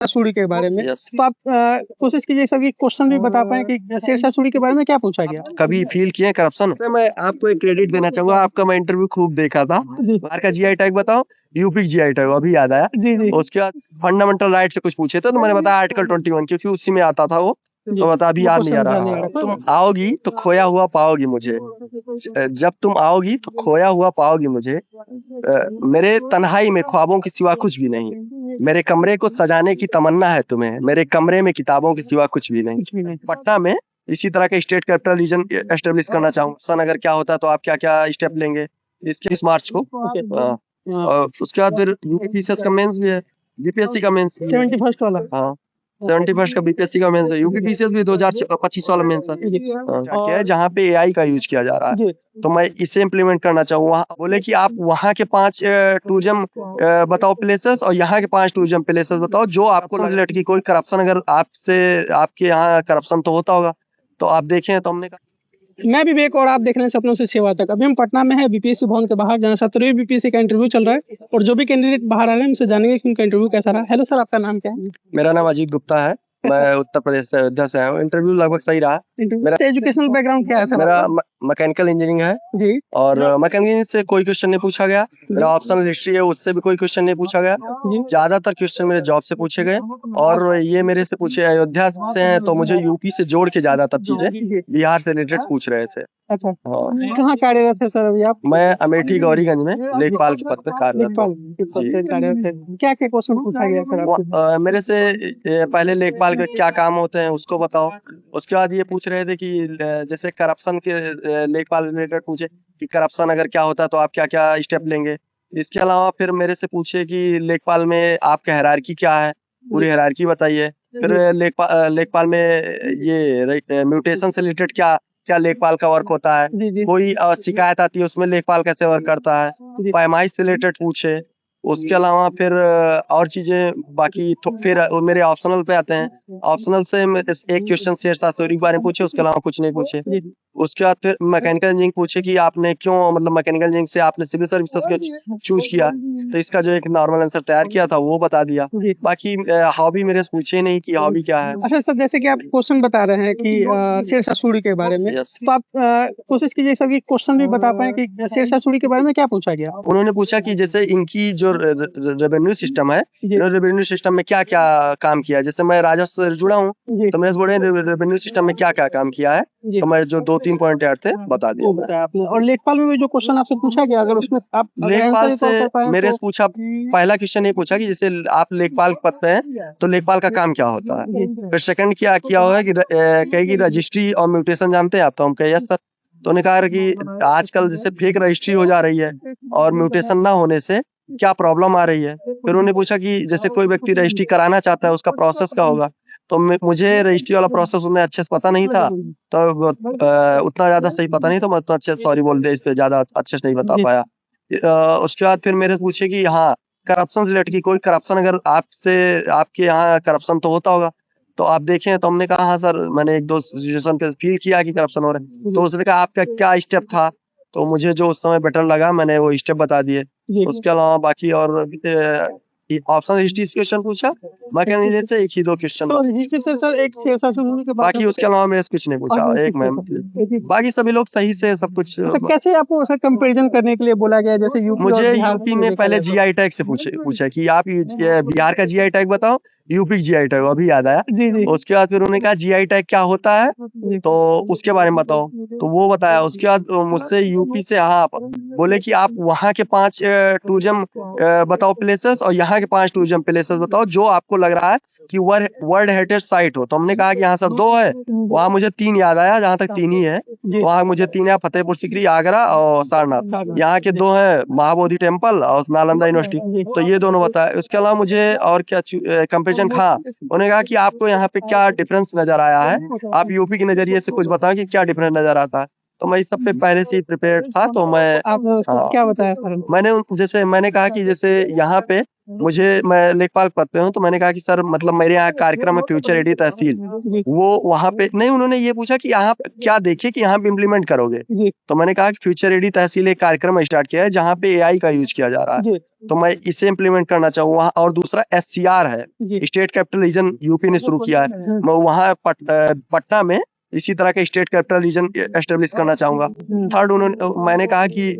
सूरी के बारे में। यस। तो आप कोशिश कीजिए सर कि क्वेश्चन भी बता पाएँ कि शेरशाह सूरी के बारे में क्या पूछा गया? कभी फील किए करप्शन? मैं आपको एक क्रेडिट देना चाहूंगा, आपका मैं इंटरव्यू खूब देखा था। जी। बाहर का जीआई टैग बताओ, यूपी जीआई टैग अभी याद आया। जी, जी। उसके बाद फंडामेंटल राइट से कुछ पूछे थे, तो मैंने बताया आर्टिकल 21 क्योंकि उसी में आता था वो। जी। तो बता अभी वो याद नहीं आ क्वेश्चन ध्यान नहीं आ रहा। रहा। तुम आओगी तो खोया हुआ पाओगी मुझे। जब तुम आओगी तो खोया हुआ पाओगी मुझे। मेरे तन्हाई में ख्वाबों के सिवा कुछ भी नहीं। मेरे कमरे को सजाने की तमन्ना है तुम्हें। मेरे कमरे में किताबों के सिवा कुछ भी नहीं। कुछ भी नहीं। पटना में इसी तरह का स्टेट कैपिटल रीजन एस्टेब्लिश करना चाहूँ। सन अगर क्या होता है तो आप क्या क्या स्टेप लेंगे इसके 20 मार्च को। और उसके बाद फिर यूपीपीसीएस का मेंस भी है, बीपीएससी का मेंस भी है। 71st वाला। हाँ 71st का बीपीएससी का मेंस है, यूपीपीसीएस भी 2025 वाला मेंस है। क्या है जहाँ पे एआई का यूज किया जा रहा है, जी। तो मैं इसे इम्प्लीमेंट करना चाहूँ। वहाँ बोले कि आप वहाँ के 5 टूरिज्म बताओ प्लेसेस और यहाँ के 5 टूरिज्म प्लेसेस बताओ जो आपको रिलेट की कोई करप्शन अगर आपसे आपके यहाँ करप्शन तो होता होगा तो आप देखें। तो हमने कहा मैं विवेक और आप देख रहे हैं सपनों से सेवा तक। अभी हम पटना में है बीपीएससी भवन के बाहर, जहाँ 17वीं बीपीएससी का इंटरव्यू चल रहा है और जो भी कैंडिडेट बाहर आ रहे हैं उनसे जानेंगे कि उनका इंटरव्यू कैसा रहा। हेलो सर, आपका नाम क्या है? मेरा नाम अजीत गुप्ता है, मैं उत्तर प्रदेश से अयोध्या से आया हूँ। इंटरव्यू लगभग सही रहा। मेरा एजुकेशनल बैकग्राउंड क्या है सर? मेरा मैकेनिकल इंजीनियरिंग है जी। और मैकेनिकल इंजीनियरिंग से कोई क्वेश्चन नहीं पूछा गया। मेरा ऑप्शनल हिस्ट्री है, उससे भी कोई क्वेश्चन नहीं पूछा गया। जी। ज्यादातर क्वेश्चन मेरे जॉब से पूछे गए और ये मेरे से पूछे अयोध्या से हैं तो मुझे यूपी से जोड़ के ज्यादातर चीजें बिहार से रिलेटेड पूछ रहे थे। अच्छा। हाँ। कहाँ कार्यरत है सर अभी आप? मैं अमेठी गौरीगंज में लेखपाल के पद पर कार्यरत लेखपाल हूँ। के पद पे कार्यरत है। क्या क्या क्वेश्चन पूछा गया सर आपसे? मेरे से पहले लेखपाल के क्या काम होते हैं उसको बताओ। उसके बाद ये पूछ रहे थे कि जैसे करप्शन के लेखपाल रिलेटेड पूछे कि करप्शन अगर क्या होता है तो आप क्या क्या स्टेप लेंगे। इसके अलावा फिर मेरे से पूछे कि लेखपाल में आपका हायरार्की क्या है, पूरी हायरार्की बताइए। फिर लेखपाल में ये म्यूटेशन से रिलेटेड क्या क्या लेखपाल का वर्क होता है, जी, जी। कोई शिकायत आती है उसमें लेखपाल कैसे वर्क करता है, पैमाइश से रिलेटेड पूछे। उसके अलावा फिर और चीजें बाकी फिर मेरे ऑप्शनल पे आते हैं। ऑप्शनल से एक क्वेश्चन शेरशाह सूरी के बारे में पूछे, उसके अलावा कुछ नहीं पूछे। उसके बाद फिर मैकेनिकल इंजीनियरिंग पूछे कि आपने क्यों मतलब मैकेनिकल इंजीनियरिंग से आपने सिविल सर्विसेज को चूज किया, तो इसका जो एक नॉर्मल आंसर तैयार किया था वो बता दिया। बाकी हॉबी मेरे से पूछे नहीं कि हॉबी क्या है। अच्छा सर, जैसे कि आप क्वेश्चन बता रहे हैं कि शेरशाह सूरी के बारे में, यस। तो आप कोशिश कीजिए सर कि क्वेश्चन भी बता पाएँ कि शेरशाह सूरी के बारे में क्या पूछा गया? उन्होंने पूछा कि जैसे इनकी जो रेवेन्यू सिस्टम है, रेवेन्यू सिस्टम में क्या क्या काम किया है। जैसे मैं राजस्व से जुड़ा हूँ तो मेरे से बोल रहे हैं रेवेन्यू सिस्टम में क्या क्या काम किया है, तो मैं जो 2-3 पॉइंट ऐड थे बता दिया। बताया आपने। और लेखपाल में भी जो क्वेश्चन आपसे पूछा गया, अगर उसमें आप लेखपाल से मेरे से पूछा, पहला क्वेश्चन ये पूछा कि जैसे आप लेखपाल पद पे हैं तो लेखपाल का काम क्या होता है। फिर सेकंड क्या किया होगा कि कहेगी रजिस्ट्री और म्यूटेशन जानते हैं आप, तो हम कहे यस सर। तो उन्होंने कहा कि आजकल जैसे फेक रजिस्ट्री हो जा रही है और म्यूटेशन ना होने से क्या प्रॉब्लम आ रही है। फिर उन्होंने पूछा कि जैसे कोई व्यक्ति रजिस्ट्री कराना चाहता है उसका प्रोसेस क्या होगा, तो मुझे रजिस्ट्री वाला प्रोसेस उन्हें अच्छे से पता नहीं था, तो उतना ज्यादा सही पता नहीं, तो मैं उतना अच्छे से सॉरी बोल दे, इसलिए ज्यादा अच्छे से नहीं बता पाया। उसके बाद फिर मेरे से पूछे कि हाँ करप्शन से रिलेटेड की कोई करप्शन अगर आपसे आपके यहाँ करप्शन तो होता होगा तो आप देखें। तो हमने कहा हाँ सर, मैंने 1-2 सिचुएशन पे फील किया कि करप्शन हो रहा है। तो उसने कहा आपका क्या स्टेप था, तो मुझे जो उस समय बेटर लगा मैंने वो स्टेप बता दिए। उसके अलावा बाकी और ऑप्शन हिस्ट्री से क्वेश्चन पूछा, मैकेनिज्म से 1 ही 2 क्वेश्चन तो हिस्ट्री से सर एक शेरशाह सूरी के बाकी उसके अलावा मेरे से कुछ नहीं पूछा। एक मैम बाकी सभी लोग सही से सब कुछ। अच्छा, कैसे आपको सर कंपैरिजन करने के लिए बोला गया, जैसे यूपी और मुझे बिहार यूपी में पहले जीआई टैग से पूछा कि आप बिहार का जीआई टैग बताओ, यूपी जीआई टैग अभी याद आया। जी, जी। उसके बाद फिर उन्होंने कहा जीआई टैग क्या होता है तो उसके बारे में बताओ, तो वो बताया। उसके बाद मुझसे यूपी से हाँ बोले कि आप वहाँ के 5 टूरिज्म बताओ प्लेसेस और यहाँ के 5 टूरिज्म प्लेसेस बताओ जो आपको लग रहा है कि वर्ल्ड हेरिटेज साइट हो। तो हमने कहा कि यहाँ सर 2 है, वहाँ मुझे 3 याद आया, जहाँ तक 3 ही है। तो वहाँ मुझे 3 है, फतेहपुर सीकरी, आगरा और सारनाथ। यहाँ के 2 है महाबोधि टेम्पल और नालंदा यूनिवर्सिटी, तो ये दोनों बताया। उसके अलावा मुझे और क्या कंपेरिजन, हाँ उन्होंने कहा कि आपको यहाँ पे क्या डिफरेंस नजर आया है, आप यूपी के नजरिए से कुछ बताओ कि क्या डिफरेंस नजर आता है। तो मैं इस सब पे पहले से ही प्रिपेयर्ड था। तो मैं आपने उसको हाँ, क्या बताया सर? जैसे मैंने कहा कि जैसे यहाँ पे मैं लेखपाल पद पे हूँ, तो मैंने कहा कि सर मतलब मेरे यहाँ कार्यक्रम है फ्यूचर रेडी तहसील, जी वो वहाँ पे नहीं, उन्होंने ये पूछा कि यहाँ पे क्या देखे कि यहाँ पे इम्प्लीमेंट करोगे। जी तो मैंने कहा कि फ्यूचर रेडी तहसील एक कार्यक्रम स्टार्ट किया है जहाँ पे एआई का यूज किया जा रहा है, जी तो मैं इसे इम्प्लीमेंट करना चाहूँ वहाँ। और दूसरा एससीआर है, जी स्टेट कैपिटल रीजन यूपी ने शुरू किया है, मैं वहाँ पटना में इसी तरह का स्टेट कैपिटल रीजन एस्टेब्लिश करना चाहूंगा। थर्ड मैंने कहा कि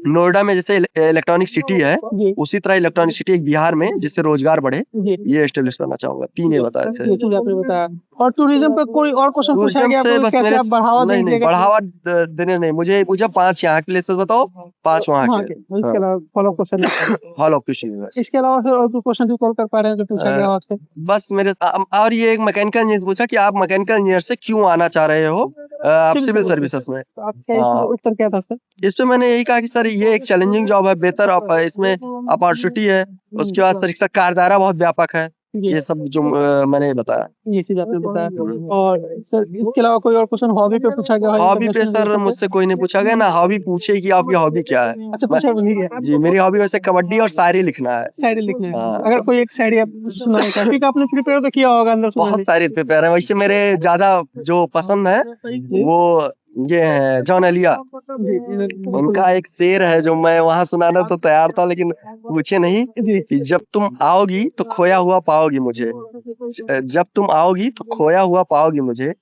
नोएडा में जैसे इलेक्ट्रॉनिक सिटी है, जी उसी तरह इलेक्ट्रॉनिक सिटी एक बिहार में जिससे रोजगार बढ़े, जी ये एस्टेब्लिश करना चाहूंगा। 3 ये बताए थे। ये चीज आपने बताया। और टूरिज्म पे कोई और क्वेश्चन पूछा टूरिज्म गया से आपको, बस कैसे मेरे आप बढ़ावा नहीं दीजिएगा? बढ़ावा देने नहीं, मुझे पूछा 5 यहाँ के प्लेसेस बताओ, 5 वहाँ वहाँ के। के, इसके अलावा follow question hall of question. इसके अलावा फिर और कोई क्वेश्चन रिकॉल कर पा रहे हैं जो पूछा गया हो आपसे? बस और ये एक मैकेनिकल इंजीनियर पूछा कि आप मैकेनिकल इंजीनियर से क्यों आना चाह रहे हो आप सिविल सर्विसेज में। तो आपका इसका उत्तर क्या था सर? इस पे मैंने यही कहा कि सर ये एक चैलेंजिंग जॉब है, बेहतर इसमें अपॉर्चुनिटी है। उसके बाद सर इसका कार्यदायरा बहुत व्यापक है, जी ये सब जो मैंने बताया। ये चीज आपने बताया। और सर इसके अलावा कोई और क्वेश्चन हॉबी पे पूछा गया हो? हॉबी पे इंटरनेशनल सर मुझसे कोई नहीं पूछा गया ना, हॉबी पूछे कि आपकी हॉबी क्या है। अच्छा, पूछा भी नहीं गया। जी मेरी हॉबी वैसे कबड्डी और शायरी लिखना है। शायरी लिखने हैं। हाँ। अगर कोई एक शायरी आप सुनाए, क्योंकि आपने प्रिपेयर तो किया होगा अंदर बहुत सुनाने। सारे प्रिपेयर है, वैसे मेरे ज्यादा जो पसंद है वो ये है जॉन एलिया। जी उनका एक शेर है जो मैं वहां सुनाना तो तैयार था, लेकिन पूछे नहीं जी कि जब तुम आओगी तो खोया हुआ पाओगी मुझे, जब तुम आओगी तो खोया हुआ पाओगी मुझे,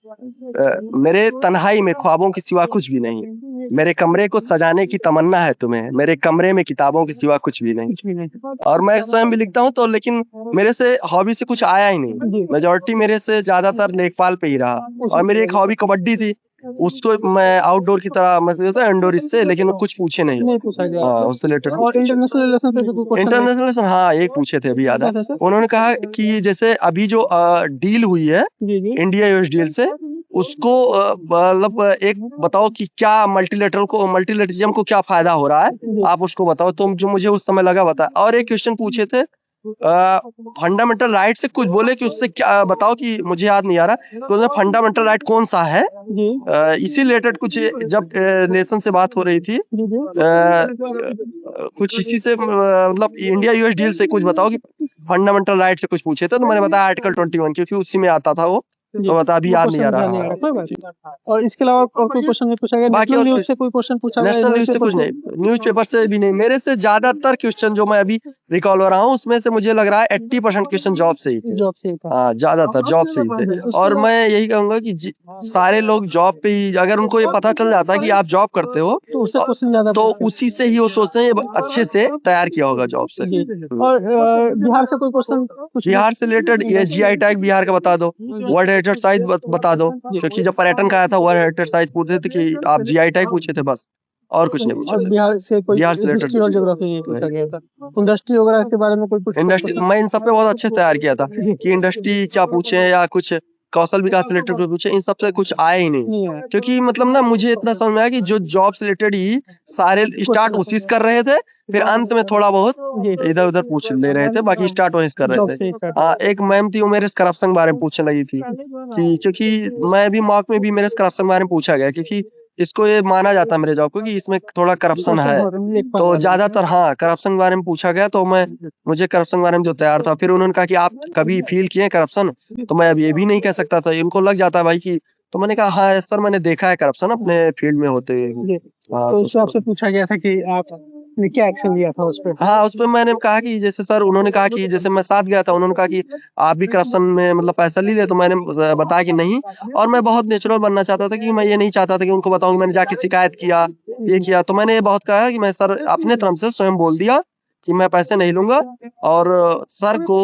मेरे तन्हाई में ख्वाबों के सिवा कुछ भी नहीं, मेरे कमरे को सजाने की तमन्ना है तुम्हें, मेरे कमरे में किताबों के सिवा कुछ भी नहीं। कुछ भी नहीं। और मैं स्वयं भी लिखता हूँ, तो लेकिन मेरे से हॉबी से कुछ आया ही नहीं, जी मेजोरिटी मेरे से ज्यादातर लेखपाल पे ही रहा। और मेरी एक हॉबी कबड्डी थी, उसको मैं आउटडोर की तरह मैं सोचता इंडोर इससे, लेकिन वो कुछ पूछे नहीं। नहीं पूछा गया हाँ आपसे। उससे रिलेटेड और इंटरनेशनल रिलेशन पे भी कोई क्वेश्चन नहीं? इंटरनेशनल हाँ एक पूछे थे अभी याद है। क्या था सर? उन्होंने कहा कि जैसे अभी जो डील हुई है जी जी इंडिया यूएस डील से, उसको मतलब एक बताओ कि क्या मल्टीलेटरिज्म को क्या फायदा हो रहा है, आप उसको बताओ। तो जो मुझे उस समय लगा बता। और एक क्वेश्चन पूछे थे फंडामेंटल राइट से कुछ बोले कि उससे क्या बताओ, कि मुझे याद नहीं आ रहा तो फंडामेंटल राइट कौन सा है, जी इसी रिलेटेड कुछ जब नेशन से बात हो रही थी, जी जी कुछ इसी से मतलब इंडिया यूएस डील से कुछ बताओ कि फंडामेंटल राइट से कुछ पूछे थे, तो मैंने बताया आर्टिकल 21 क्योंकि उसी में आता था वो, तो बता अभी वो याद नहीं आ क्वेश्चन ध्यान नहीं आ रहा। रहा, कोई बात नहीं। और इसके अलावा और कोई क्वेश्चन नहीं पूछा गया? बाकी नेशनल और न्यूज से कोई क्वेश्चन पूछा गया? नेशनल न्यूज से न्यूज़पेपर कुछ नहीं, न्यूज़पेपर से भी नहीं। मेरे से ज्यादातर क्वेश्चन जो मैं अभी रिकॉल हो रहा हूँ उसमें से मुझे लग रहा है 80% क्वेश्चन जॉब से ही थे। जॉब से ही था। हाँ ज्यादातर जॉब से ही थे। और मैं यही कहूंगा कि सारे लोग जॉब पे ही, अगर उनको ये पता चल जाता है कि आप जॉब करते हो तो उससे क्वेश्चन ज्यादा तो उसी से ही वो सोचते हैं ये अच्छे से तैयार किया होगा जॉब से। जी। और बिहार से कोई क्वेश्चन बिहार से रिलेटेड ये जीआई टैग बिहार का बता दो, वर्ल्ड हेरिटेज साइट बता दो, क्योंकि जब पर्यटन का आया था वर्ल्ड हेरिटेज साइट पूछे थे कि आप जीआई टैग पूछे थे, बस और कुछ नहीं पूछे और थे। बिहार से कोई बिहार से हिस्ट्री और ज्योग्राफी नहीं पूछा गया था? इंडस्ट्री वगैरह के बारे में कोई इंडस्ट्री मैं इन सब पे बहुत अच्छे से तैयार किया था कि इंडस्ट्री क्या पूछे या कुछ कौशल विकास रिलेटेड पूछे, इन सब से कुछ आया ही नहीं। नहीं है? क्योंकि मतलब ना मुझे इतना समझ में आया कि जो जॉब से रिलेटेड ही सारे स्टार्ट उसी से कर रहे थे, फिर अंत में थोड़ा बहुत इधर उधर पूछ ले रहे थे, बाकी स्टार्ट वहीं से कर जॉब रहे से ही थे। start हाँ एक मैम थी वो मेरे से करप्शन के बारे में पूछने लगी थी कि क्योंकि मैं भी मॉक में भी मेरे से करप्शन के बारे में पूछा गया, क्योंकि इसको ये माना जाता है मेरे जॉब को कि इसमें थोड़ा करप्शन है, तो ज्यादातर हाँ करप्शन के बारे में पूछा गया। तो मुझे करप्शन के बारे में जो तैयार था, फिर उन्होंने कहा कि आप कभी फील किए करप्शन, तो मैं अब ये भी नहीं कह सकता था, इनको लग जाता है भाई कि, तो मैंने कहा हाँ सर मैंने देखा है करप्शन अपने फील्ड में होते हुए। हाँ तो उससे आपसे पूछा गया था कि आपने क्या एक्शन लिया था उस पर? हाँ उस पर मैंने कहा कि जैसे सर उन्होंने कहा कि जैसे मैं साथ गया था, उन्होंने कहा कि आप भी करप्शन में मतलब पैसा ले लिया, तो मैंने बताया कि नहीं। और मैं बहुत नेचुरल बनना चाहता था कि मैं ये नहीं चाहता था कि उनको बताऊं कि मैंने जाके शिकायत किया ये किया, तो मैंने ये बहुत कहा कि मैं सर अपने तरफ से स्वयं बोल दिया कि मैं पैसे नहीं लूंगा। और सर को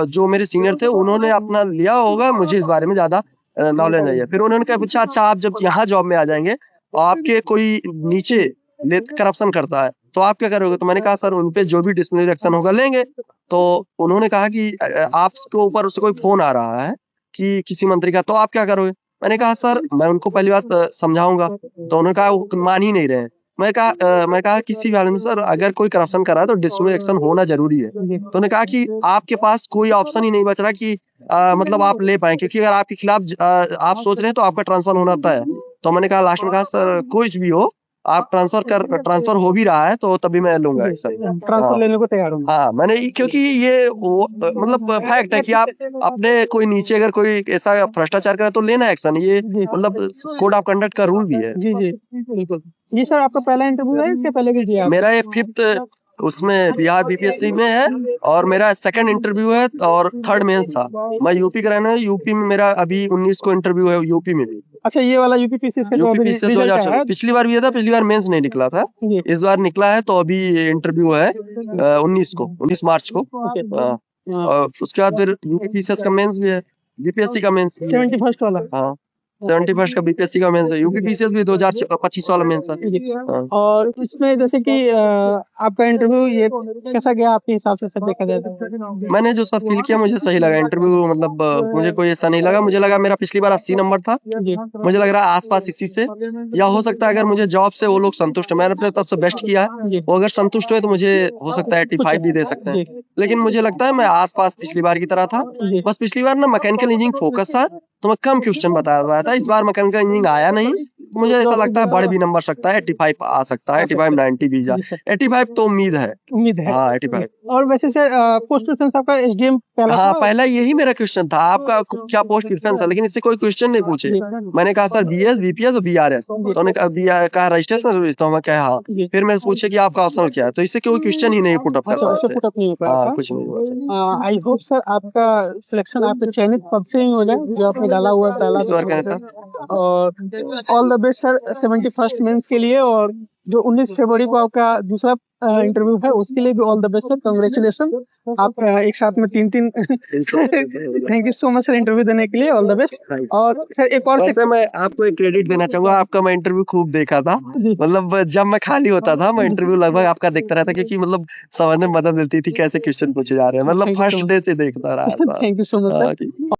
जो मेरे सीनियर थे उन्होंने अपना लिया होगा, मुझे इस बारे में ज्यादा नॉलेज नहीं है। फिर उन्होंने कहा पूछा अच्छा आप जब यहाँ जॉब में आ जाएंगे तो आपके कोई नीचे करप्शन करता है तो आप क्या करोगे, तो मैंने कहा सर उनपे जो भी डिसिप्लिनरी एक्शन होगा लेंगे। तो उन्होंने कहा कि आपके ऊपर उससे कोई फोन आ रहा है कि किसी मंत्री का, तो आप क्या करोगे। मैंने कहा सर मैं उनको पहली बात समझाऊंगा, तो उन्होंने कहा वो मान ही नहीं रहे। मैं कहा किसी भी हालत में सर अगर कोई करप्शन कर रहा है तो डिसिप्लिनरी एक्शन होना जरूरी है। तो उन्होंने कहा कि आपके पास कोई ऑप्शन ही नहीं बच रहा कि मतलब आप ले पाए, क्योंकि अगर आपके खिलाफ आप सोच रहे हैं तो आपका ट्रांसफर होना तय है। तो मैंने कहा लास्ट में कहा सर कुछ भी हो, आप ट्रांसफर हो भी रहा है तो तभी मैं लूंगा एक्शन। ट्रांसफर हाँ लेने को तैयार हूँ। हाँ मैंने क्योंकि ये मतलब फैक्ट है कि आप अपने कोई नीचे अगर कोई ऐसा भ्रष्टाचार करे तो लेना एक्शन, ये जी मतलब कोड ऑफ कंडक्ट का रूल भी है। जी जी बिल्कुल। ये सर आपका पहला इंटरव्यू है, इसके पहले भी दिया आप? मेरा ये 5th उसमें बिहार बीपीएससी में है और मेरा 2nd इंटरव्यू है और 3rd मेंस था। मैं यूपी का रहना है, यूपी में मेरा अभी 19 को इंटरव्यू है यूपी में भी। अच्छा, ये वाला यूपीपीसीएस का जो यूपी अभी पीसीएस रिजल्ट 2024 आया पिछली बार भी था, पिछली बार मेंस नहीं निकला था, जी। इस बार निकला है तो अभी इंटरव्यू है 19 मार्च को। और उसके बाद फिर यूपी पीसीएस का मेंस भी है, बीपीएससी का मेंस भी है। 71st वाला। हाँ 71st का बीपीएससी का मेंस है, यूपी पीसीएस भी 2025 वाला मेंस है। हाँ। और इसमें जैसे कि आपका इंटरव्यू ये कैसा गया आपके हिसाब से सर, देखा जाए तो? मैंने जो सब फील किया मुझे सही लगा इंटरव्यू, मतलब मुझे कोई ऐसा नहीं लगा, मुझे लगा मेरा पिछली बार 80 नंबर था, जी मुझे लग रहा है आसपास इसी से, या हो सकता है अगर मुझे जॉब से वो लोग संतुष्ट है, मैंने अपने तरफ से बेस्ट किया है, जी वो अगर संतुष्ट हुए तो मुझे हो सकता है 85 भी दे सकते हैं, लेकिन मुझे लगता है मैं आसपास पिछली बार की तरह था। जी बस पिछली बार ना मैकेनिकल इंजीनियरिंग फोकस था तो मैं कम क्वेश्चन बताया था, इस बार मैकेनिकल इंजीनियरिंग आया नहीं तो मुझे ऐसा लगता है बढ़ भी नंबर सकता है, 85 आ सकता है, 85 90 भी जा, जी सर, 85 तो उम्मीद है। उम्मीद है। हाँ 85। और वैसे सर पोस्ट प्रेफरेंस आपका एसडीएम पहला हाँ था? पहला यही मेरा क्वेश्चन था, आपका क्या पोस्ट प्रेफरेंस है, लेकिन इससे कोई क्वेश्चन नहीं पूछे। जी मैंने कहा सर बीएस बीपीएस और बीआरएस, तो उन्होंने कहा रजिस्ट्रेशन सर्विस, तो मैं कहा हाँ। जी। फिर मैं पूछे कि आपका ऑप्शनल क्या है, तो इससे कोई क्वेश्चन ही नहीं पुट अप कर अच्छा, पाए उससे थे। पुट अप नहीं हो पाया हाँ था। कुछ नहीं हुआ सर। आई होप सर आपका सिलेक्शन आपके चयनित पद से ही हो जाए, जो आपने डाला हुआ है पहला। ईश्वर करें सर। और all the best sir 71st mains के लिए, और जो 19 फरवरी को आपका दूसरा इंटरव्यू है उसके लिए भी all the best sir, congratulation. आप एक साथ में 3 thank you so much sir interview देने के लिए, ऑल द बेस्ट। और सर एक और वैसे मैं आपको एक क्रेडिट देना चाहूंगा, आपका मैं इंटरव्यू खूब देखा था, जी मतलब जब मैं खाली होता था मैं इंटरव्यू लगभग आपका देखता रहता, क्योंकि मतलब समझने में मदद मिलती थी कैसे क्वेश्चन पूछे जा रहे हैं, मतलब thank you so first day से देखता रहा था। थैंक यू सो मच हाँ, सर।